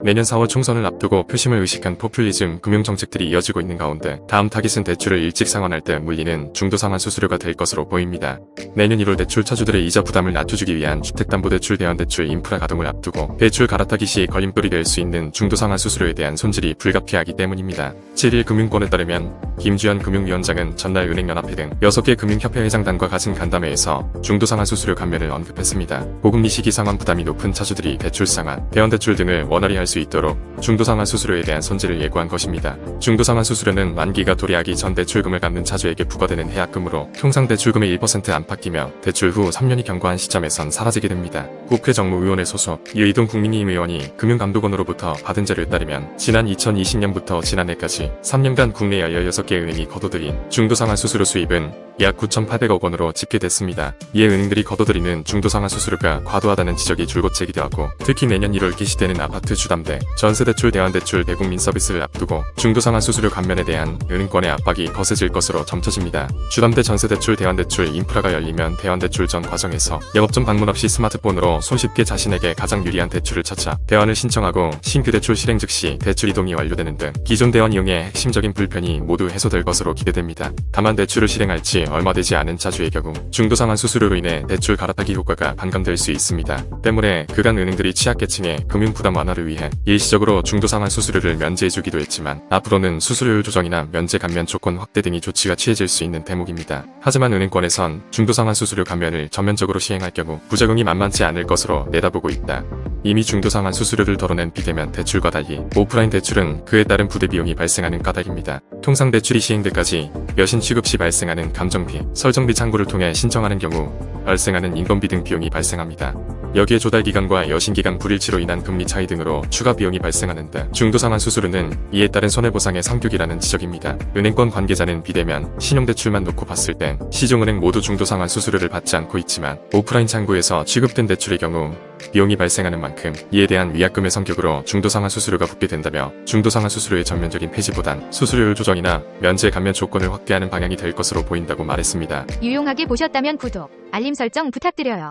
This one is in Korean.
내년 4월 총선을 앞두고 표심을 의식한 포퓰리즘 금융정책들이 이어지고 있는 가운데 다음 타깃은 대출을 일찍 상환할 때 물리는 중도상환 수수료가 될 것으로 보입니다. 내년 1월 대출 차주들의 이자 부담을 낮춰주기 위한 주택담보대출 대환대출 인프라 가동을 앞두고 대출 갈아타기 시 걸림돌이 될 수 있는 중도상환 수수료에 대한 손질이 불가피하기 때문입니다. 7일 금융권에 따르면 김주현 금융위원장은 전날 은행연합회 등 6개 금융협회 회장단과 가진 간담회에서 중도상환 수수료 감면을 언급했습니다. 고금리 시기 상환 부담이 높은 차주들이 대출 상환, 대환대출 등을 원활히 할 수 있도록 중도상환 수수료에 대한 손질을 예고한 것입니다. 중도상환 수수료는 만기가 도래하기 전 대출금을 갚는 차주에게 부과되는 해약금으로 통상 대출금의 1% 안팎이며 대출 후 3년이 경과한 시점에선 사라지게 됩니다. 국회 정무위원회 소속 이의동 국민의힘 의원이 금융감독원으로부터 받은 자료에 따르면 지난 2020년부터 지난해까지 3년간 국내 16개 은행이 거둬들인 중도상환 수수료 수입은 약 9,800억 원으로 집계됐습니다. 이에 은행들이 거둬들이는 중도상환 수수료가 과도하다는 지적이 줄곧 제기되었고, 특히 내년 1월 개시되는 아파트 주담대, 전세대출 대환대출 대국민 서비스를 앞두고 중도상환 수수료 감면에 대한 은행권의 압박이 거세질 것으로 점쳐집니다. 주담대 전세대출 대환대출 인프라가 열리면 대환대출 전 과정에서 영업점 방문 없이 스마트폰으로 손쉽게 자신에게 가장 유리한 대출을 찾아 대환을 신청하고 신규 대출 실행 즉시 대출 이동이 완료되는 등 기존 대환 이용의 핵심적인 불편이 모두 해소될 것으로 기대됩니다. 다만 대출을 실행할지 얼마 되지 않은 차주의 경우 중도상환 수수료로 인해 대출 갈아타기 효과가 반감될 수 있습니다. 때문에 그간 은행들이 취약계층의 금융부담 완화를 위해 일시적으로 중도상환 수수료를 면제해주기도 했지만 앞으로는 수수료율 조정이나 면제 감면 조건 확대 등의 조치가 취해질 수 있는 대목입니다. 하지만 은행권에선 중도상환 수수료 감면을 전면적으로 시행할 경우 부작용이 만만치 않을 것으로 내다보고 있다. 이미 중도상환 수수료를 덜어낸 비대면 대출과 달리 오프라인 대출은 그에 따른 부대 비용이 발생하는 까닭입니다. 통상 대출이 시행되까지 여신 취급 시 발생하는 감정비, 설정비 창구를 통해 신청하는 경우 발생하는 인건비 등 비용이 발생합니다. 여기에 조달기간과 여신기간 불일치로 인한 금리 차이 등으로 추가 비용이 발생하는데 중도상환 수수료는 이에 따른 손해보상의 성격이라는 지적입니다. 은행권 관계자는 비대면, 신용대출만 놓고 봤을 땐 시중은행 모두 중도상환 수수료를 받지 않고 있지만 오프라인 창구에서 취급된 대출의 경우 비용이 발생하는 만큼 이에 대한 위약금의 성격으로 중도상환 수수료가 붙게 된다며 중도상환 수수료의 전면적인 폐지보단 수수료율 조정이나 면제 감면 조건을 확대하는 방향이 될 것으로 보인다고 말했습니다. 유용하게 보셨다면 구독, 알림 설정 부탁드려요.